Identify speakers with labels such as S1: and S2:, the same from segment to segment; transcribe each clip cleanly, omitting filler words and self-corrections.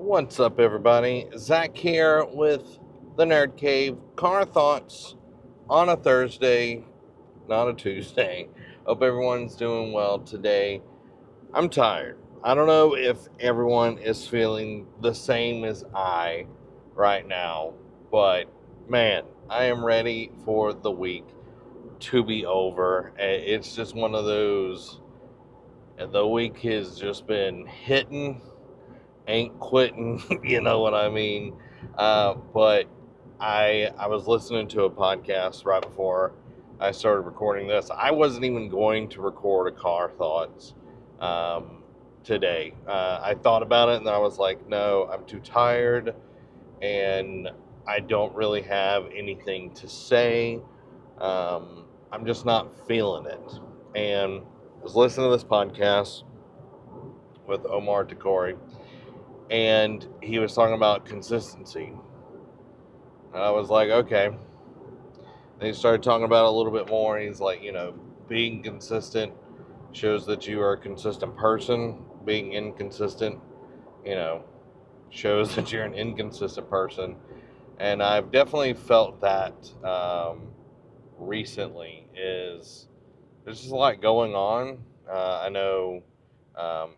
S1: What's up, everybody? Zach here with the NerdCave. Car thoughts on a Thursday, not a Tuesday. Hope everyone's doing well today. I'm tired. I don't know if everyone is feeling the same as I right now, but man, I am ready for the week to be over. It's just one of those, the week has just been hitting ain't quitting, you know what I mean? But I was listening to a podcast right before I started recording this. I wasn't even going to record a car thoughts today. I thought about it and I was like, no, I'm too tired and I don't really have anything to say. I'm just not feeling it. And I was listening to this podcast with Omar Takori, and he was talking about consistency. And I was like, okay. And he started talking about it a little bit more. And he's like, being consistent shows that you are a consistent person. Being inconsistent, you know, shows that you're an inconsistent person. And I've definitely felt that recently. Is there's just a lot going on. I know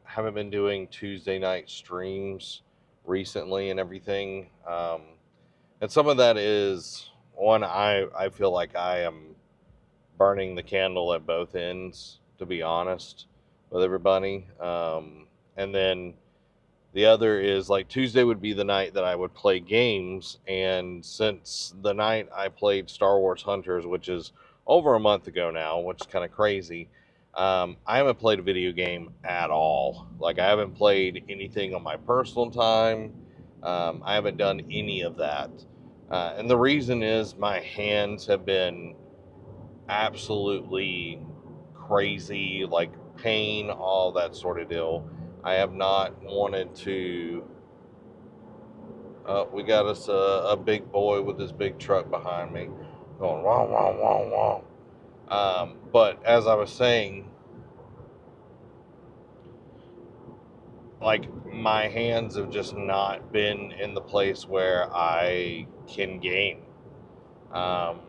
S1: haven't been doing Tuesday night streams recently and everything. And some of that is, one, I feel like I am burning the candle at both ends, to be honest with everybody. And then the other is, like, Tuesday would be the night that I would play games. And since the night I played Star Wars Hunters, which is over a month ago now, which is kind of crazy, I haven't played a video game at all. Like, I haven't played anything on my personal time. I haven't done any of that. And the reason is my hands have been absolutely crazy, like pain, all that sort of deal. I have not wanted to. We got us a big boy with this big truck behind me going wong, wong, wong, wong. But as I was saying, like, my hands have just not been in the place where I can game. Um,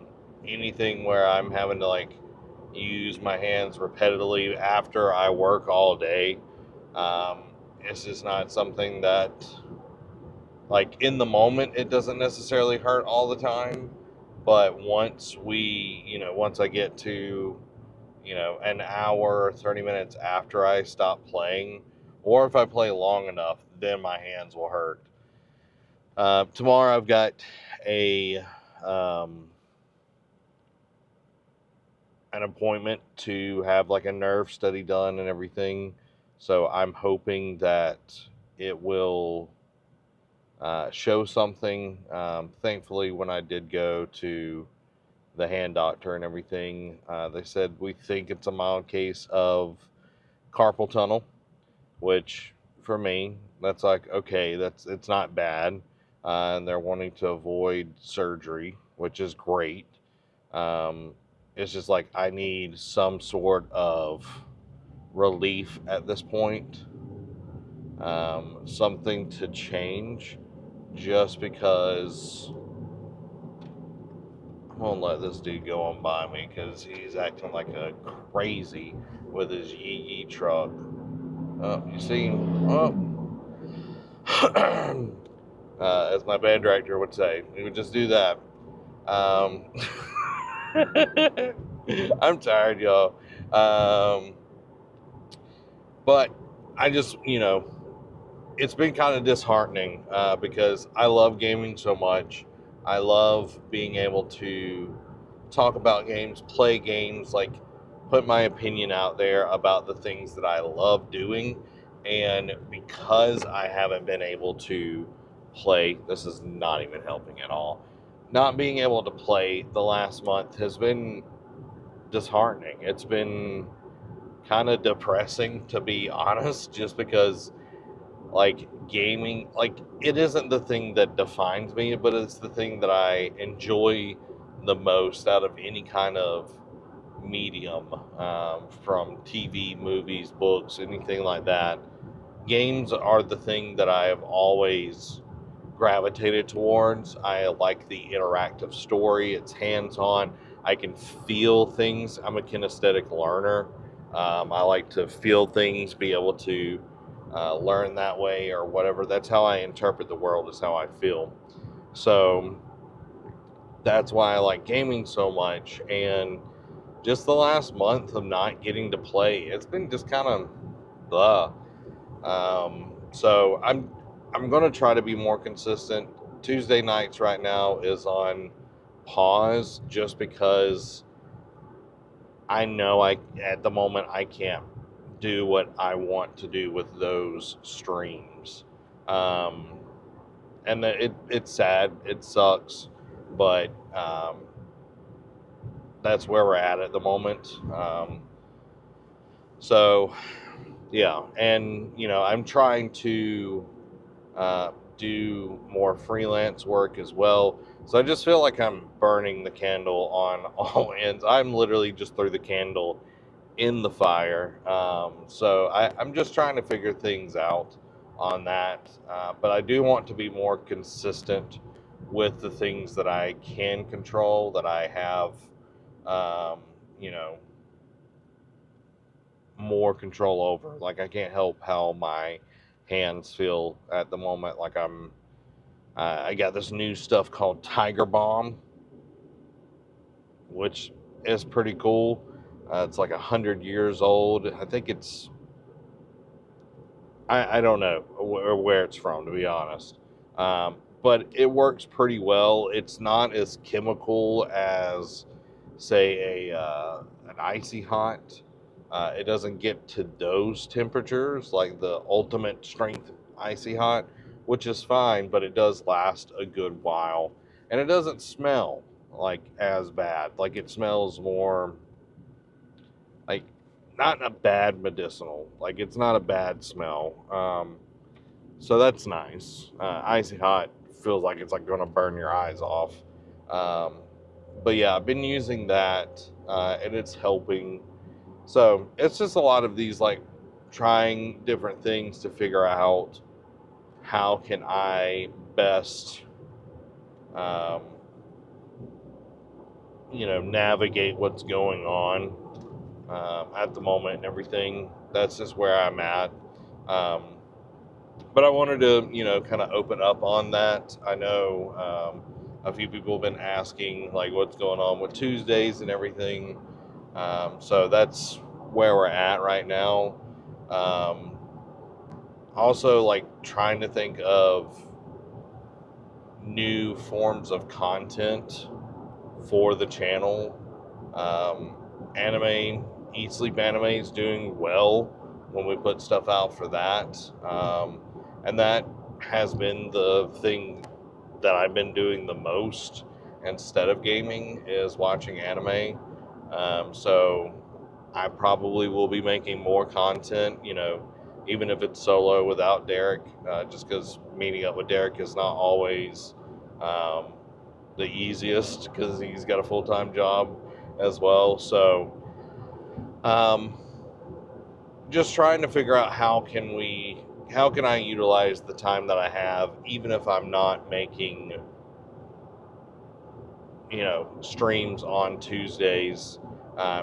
S1: Anything where I'm having to, like, use my hands repetitively after I work all day, it's just not something that, like, in the moment, it doesn't necessarily hurt all the time. But once I get to, an hour, 30 minutes after I stop playing, or if I play long enough, then my hands will hurt. Tomorrow I've got a an appointment to have, like, a nerve study done and everything. So I'm hoping that it will show something. Thankfully, when I did go to the hand doctor and everything, they said we think it's a mild case of carpal tunnel, which for me, that's like, okay, it's not bad. And they're wanting to avoid surgery, which is great. Um, it's just like I need some sort of relief at this point, something to change, just because I'm gonna let this dude go on by me because he's acting like a crazy with his yee yee truck. You see him? As my band director would say, he would just do that. Um, I'm tired, y'all. But I just, it's been kind of disheartening because I love gaming so much. I love being able to talk about games, play games, like, put my opinion out there about the things that I love doing. And because I haven't been able to play, this is not even helping at all. Not being able to play the last month has been disheartening. It's been kind of depressing, to be honest, just because, like, gaming, like, it isn't the thing that defines me, but it's the thing that I enjoy the most out of any kind of medium, from TV, movies, books, anything like that. games are the thing that I have always gravitated towards. I like the interactive story. It's hands-on. I can feel things. I'm a kinesthetic learner. I like to feel things, be able to learn that way or whatever. That's how I interpret the world, is how I feel. So that's why I like gaming so much. And just the last month of not getting to play, it's been just kind of blah. So I'm gonna try to be more consistent. Tuesday nights right now is on pause just because I know at the moment I can't do what I want to do with those streams. Um, and it's sad, it sucks, but that's where we're at the moment. So yeah, and I'm trying to uh, do more freelance work as well. So I just feel like I'm burning the candle on all ends. I'm literally just through the candle in the fire. So I'm just trying to figure things out on that. But I do want to be more consistent with the things that I can control, that I have, um, you know, more control over. Like, I can't help how my hands feel at the moment. Like, I got this new stuff called Tiger Bomb, which is pretty cool. It's like 100 years old. I think I don't know where it's from, to be honest. But it works pretty well. It's not as chemical as, say, an icy hot. It doesn't get to those temperatures like the ultimate strength icy hot, which is fine, but it does last a good while. And it doesn't smell like as bad. Like, it smells more like, not a bad medicinal. Like, it's not a bad smell. So that's nice. Icy hot feels like it's like going to burn your eyes off. Um, but yeah, I've been using that, and it's helping. So it's just a lot of these, like, trying different things to figure out how can I best, um, navigate what's going on at the moment and everything. That's just where I'm at. Um, but I wanted to, kind of open up on that. I know a few people have been asking, like, what's going on with Tuesdays and everything. So that's where we're at right now. Um, Also, like, trying to think of new forms of content for the channel. Um, Anime, Eat Sleep Anime is doing well when we put stuff out for that. And that has been the thing that I've been doing the most instead of gaming, is watching anime. So I probably will be making more content, even if it's solo without Derek, just because meeting up with Derek is not always um, the easiest, because he's got a full-time job as well. So um, just trying to figure out how can I utilize the time that I have, even if I'm not making, streams on Tuesdays.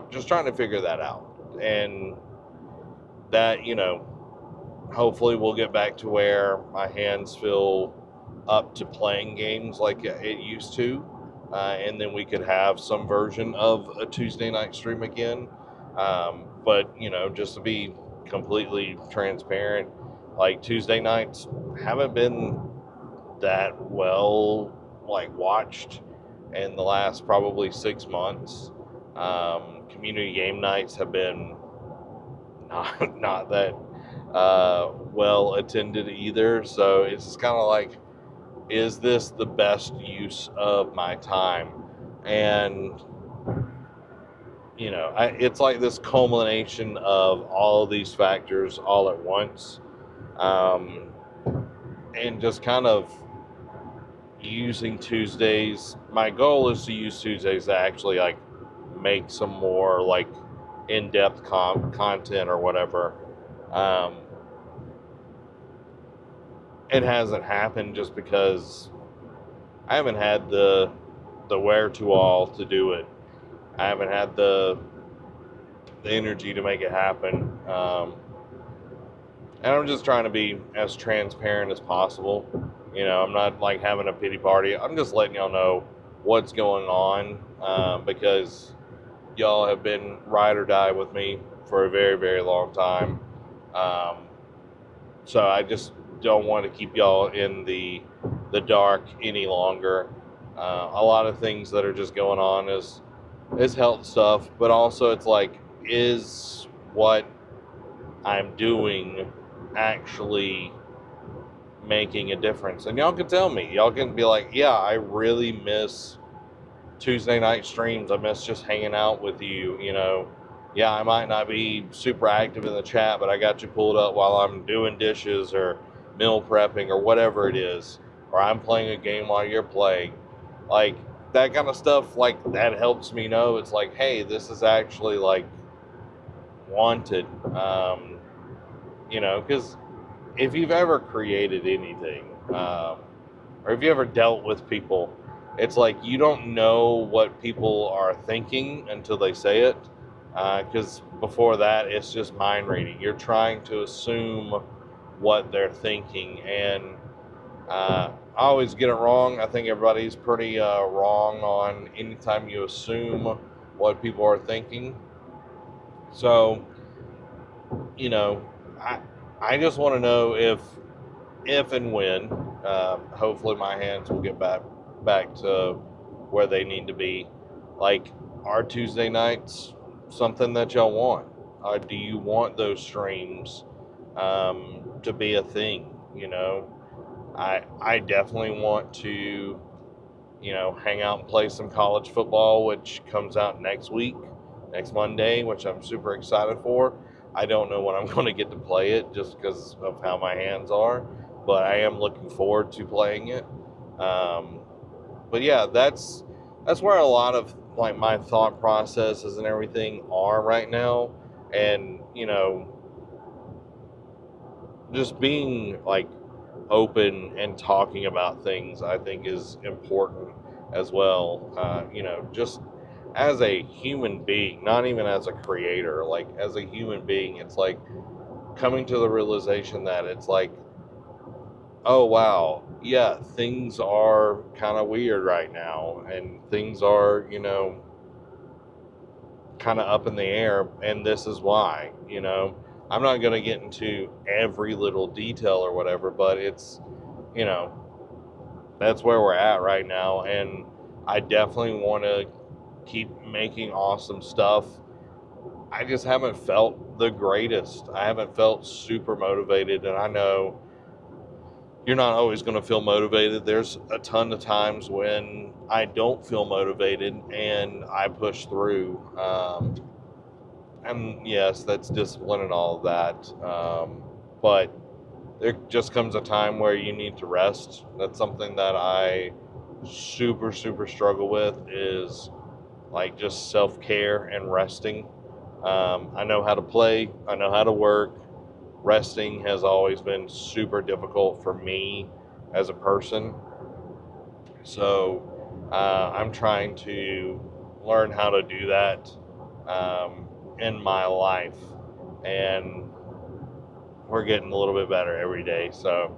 S1: Just trying to figure that out. And that, hopefully we'll get back to where my hands feel up to playing games like it used to. And then we could have some version of a Tuesday night stream again. But, just to be completely transparent, like, Tuesday nights haven't been that well, like, watched in the last probably 6 months. Community game nights have been not that well attended either. So it's just kind of like, is this the best use of my time? And it's like this culmination of all of these factors all at once, um, and just kind of using Tuesdays. My goal is to use Tuesdays to actually, like, make some more, like, in-depth content or whatever. Um, it hasn't happened just because I haven't had the wherewithal to do it. I haven't had the energy to make it happen. And I'm just trying to be as transparent as possible. I'm not like having a pity party. I'm just letting y'all know what's going on, because y'all have been ride or die with me for a very, very long time. So I just don't want to keep y'all in the dark any longer. A lot of things that are just going on is health stuff, but also it's like, is what I'm doing actually making a difference? And y'all can tell me. Y'all can be like, yeah, I really miss Tuesday night streams. I miss just hanging out with you. Yeah, I might not be super active in the chat, but I got you pulled up while I'm doing dishes or meal prepping or whatever it is, or I'm playing a game while you're playing. Like, that kind of stuff, like, that helps me know it's like, hey, this is actually like wanted. Because if you've ever created anything, or if you ever dealt with people, it's like you don't know what people are thinking until they say it. Because before that, it's just mind reading. You're trying to assume what they're thinking, and I always get it wrong. I think everybody's pretty wrong on anytime you assume what people are thinking. So, you know, I I just want to know if and when, hopefully my hands will get back to where they need to be. Like, are Tuesday nights something that y'all want? Do you want those streams to be a thing? I definitely want to hang out and play some college football, which comes out next Monday, which I'm super excited for. I don't know when I'm going to get to play it just because of how my hands are, but I am looking forward to playing it. But yeah, that's where a lot of like my thought processes and everything are right now. And just being like open and talking about things, I think, is important as well. Just as a human being, not even as a creator, like as a human being, it's like coming to the realization that it's like, oh wow, yeah, things are kind of weird right now, and things are, kind of up in the air, and this is why. I'm not going to get into every little detail or whatever, but it's, you know, that's where we're at right now, and I definitely want to keep making awesome stuff. I just haven't felt the greatest. I haven't felt super motivated, and I know you're not always going to feel motivated. There's a ton of times when I don't feel motivated and I push through. And yes, that's discipline and all of that. But there just comes a time where you need to rest. That's something that I super, super struggle with, is like just self-care and resting. I know how to play. I know how to work. Resting has always been super difficult for me as a person. So I'm trying to learn how to do that in my life. And we're getting a little bit better every day. So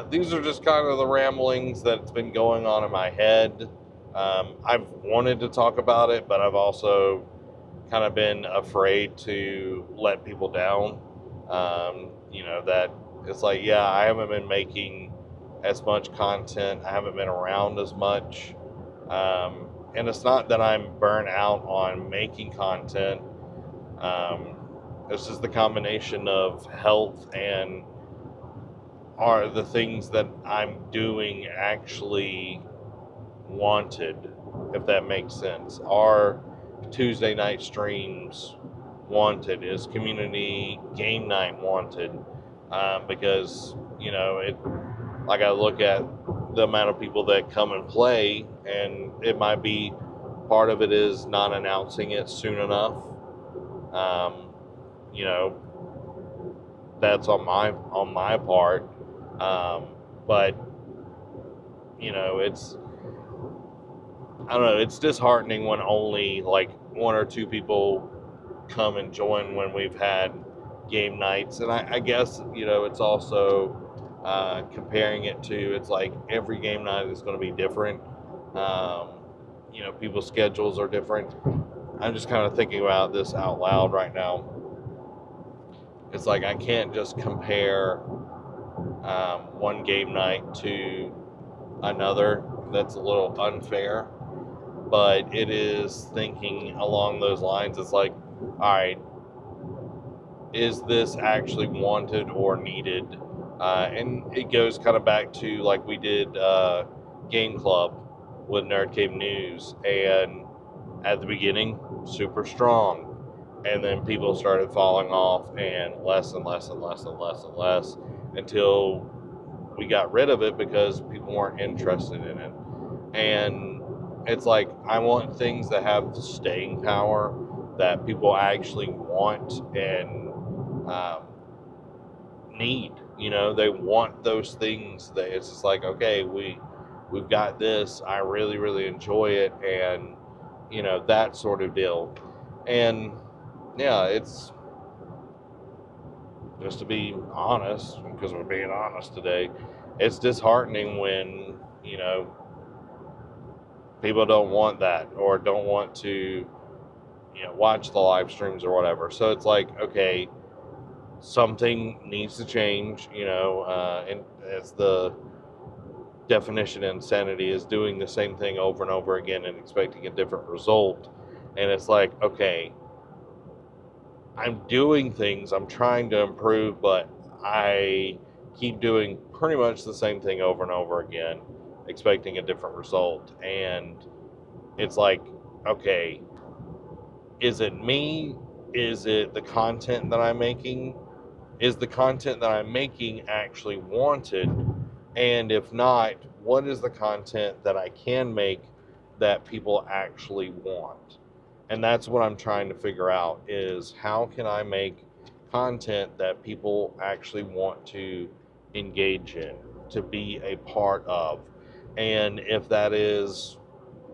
S1: these are just kind of the ramblings that's been going on in my head. I've wanted to talk about it, but I've also kind of been afraid to let people down. That it's like, yeah, I haven't been making as much content. I haven't been around as much. And it's not that I'm burnt out on making content. It's just the combination of health and are the things that I'm doing actually wanted, if that makes sense. Are Tuesday night streams wanted? Is community game night wanted? Because like, I look at the amount of people that come and play, and it might be part of it is not announcing it soon enough. um, you know that's on my part. But it's, I don't know, it's disheartening when only like one or two people come and join when we've had game nights. And I guess, it's also comparing it to, it's like every game night is going to be different. Um, people's schedules are different. I'm just kind of thinking about this out loud right now. It's like I can't just compare one game night to another. That's a little unfair. But it is thinking along those lines. It's like, all right, is this actually wanted or needed? And it goes kind of back to like we did Game Club with NerdCave News, and at the beginning, super strong, and then people started falling off, and less and less and less and less and less until we got rid of it because people weren't interested in it. And it's like I want things that have staying power, that people actually want and um, need. They want those things. That it's just like, okay, we've got this. I really really enjoy it, and that sort of deal. And yeah, it's just to be honest, because we're being honest today. It's disheartening when people don't want that or don't want to watch the live streams or whatever. So it's like, okay, something needs to change, and as the definition of insanity is doing the same thing over and over again and expecting a different result. And it's like, okay, I'm doing things, I'm trying to improve, but I keep doing pretty much the same thing over and over again, expecting a different result. And it's like, okay, is it me? Is it the content that I'm making? Is the content that I'm making actually wanted? And if not, what is the content that I can make that people actually want? And that's what I'm trying to figure out, is how can I make content that people actually want to engage in, to be a part of? And if that is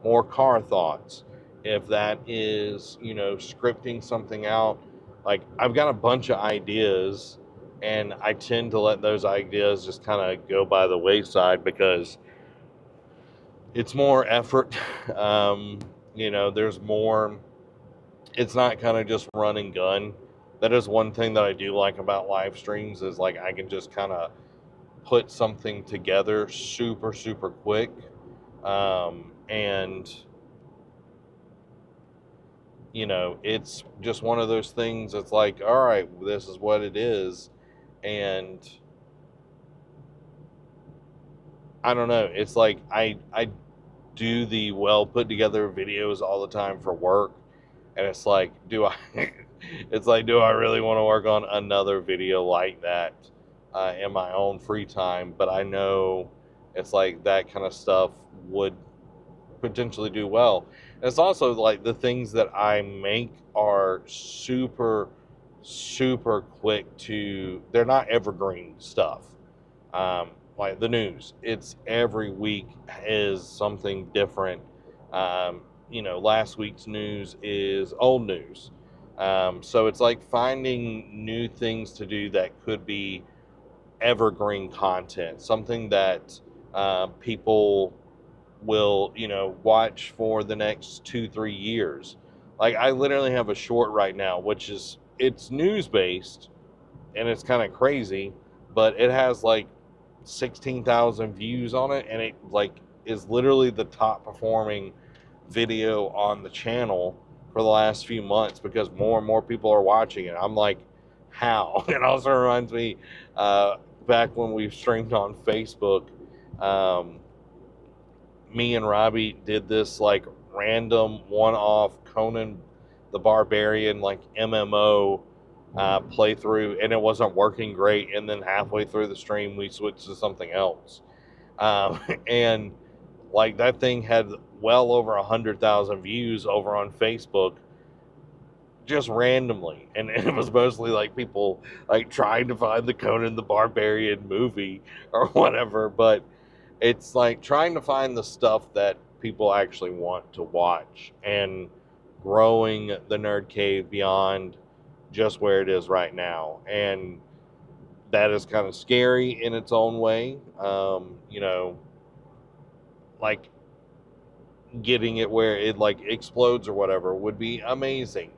S1: more car thoughts, if that is, scripting something out, like I've got a bunch of ideas, and I tend to let those ideas just kind of go by the wayside because it's more effort. There's more, it's not kind of just run and gun. That is one thing that I do like about live streams, is like I can just kind of put something together super, super quick. And it's just one of those things. It's like, all right, this is what it is. And I don't know. It's like I do the well put together videos all the time for work, and it's like, do I? It's like, do I really want to work on another video like that in my own free time? But I know it's like that kind of stuff would potentially do well. And it's also like the things that I make are super, super quick to, they're not evergreen stuff. Like the news, it's every week is something different. Last week's news is old news. So it's like finding new things to do that could be evergreen content, something that people will, watch for the next 2-3 years. Like I literally have a short right now, which is, it's news based, and it's kind of crazy, but it has like 16,000 views on it, and it like is literally the top performing video on the channel for the last few months because more and more people are watching it. I'm like, how? It also reminds me back when we streamed on Facebook. Me and Robbie did this like random one-off Conan the Barbarian like MMO playthrough, and it wasn't working great. And then halfway through the stream, we switched to something else, and like that thing had well over 100,000 views over on Facebook. just randomly, and it was mostly like people like trying to find the Conan the Barbarian movie or whatever. But it's like trying to find the stuff that people actually want to watch and growing the Nerd Cave beyond just where it is right now. And that is kind of scary in its own way. Like getting it where it like explodes or whatever would be amazing.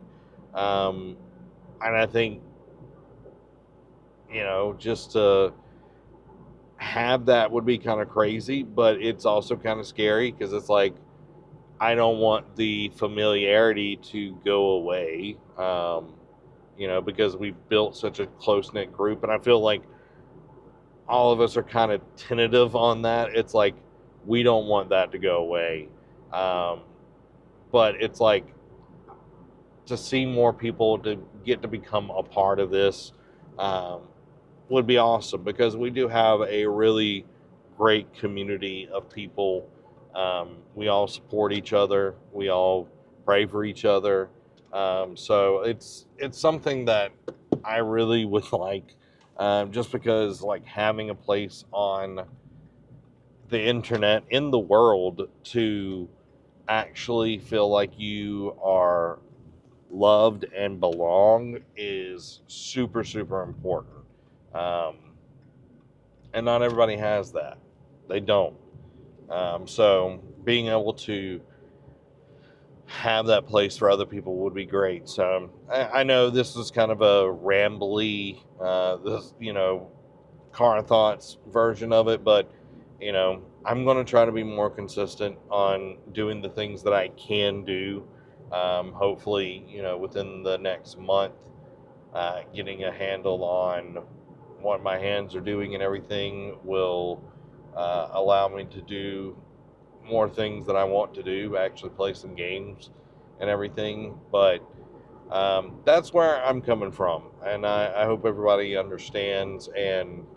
S1: Um, and I think, just to have that would be kind of crazy, but it's also kind of scary because it's like, I don't want the familiarity to go away, because we've built such a close knit group. And I feel like all of us are kind of tentative on that. It's like, we don't want that to go away. Um, but it's like, to see more people to get to become a part of this um, would be awesome, because we do have a really great community of people. We all support each other. We all pray for each other. So it's something that I really would like, just because like having a place on the internet in the world to actually feel like you are loved and belong is super, super important. Um, and not everybody has that. They don't. So being able to have that place for other people would be great. So I know this is kind of a rambly, car thoughts version of it, but I'm going to try to be more consistent on doing the things that I can do. Hopefully, within the next month, getting a handle on what my hands are doing and everything will allow me to do more things that I want to do, actually play some games and everything. But that's where I'm coming from, and I hope everybody understands and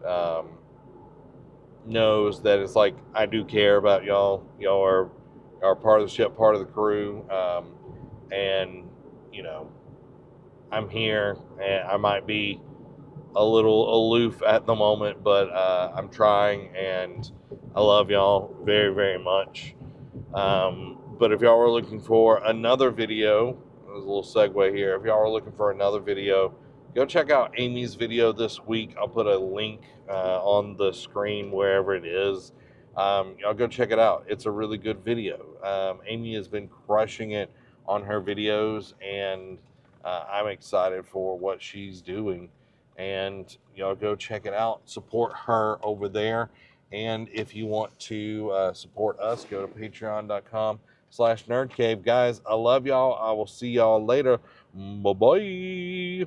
S1: knows that it's like, I do care about y'all. Y'all are part of the ship, part of the crew, and I'm here, and I might be a little aloof at the moment, but I'm trying, and I love y'all very, very much. But if y'all are looking for another video, there's a little segue here. If y'all are looking for another video, go check out Amy's video this week. I'll put a link on the screen wherever it is. Y'all go check it out. It's a really good video. Amy has been crushing it on her videos, and I'm excited for what she's doing. And y'all go check it out. Support her over there. And if you want to support us, go to patreon.com/nerdcave. Guys, I love y'all. I will see y'all later. Bye-bye.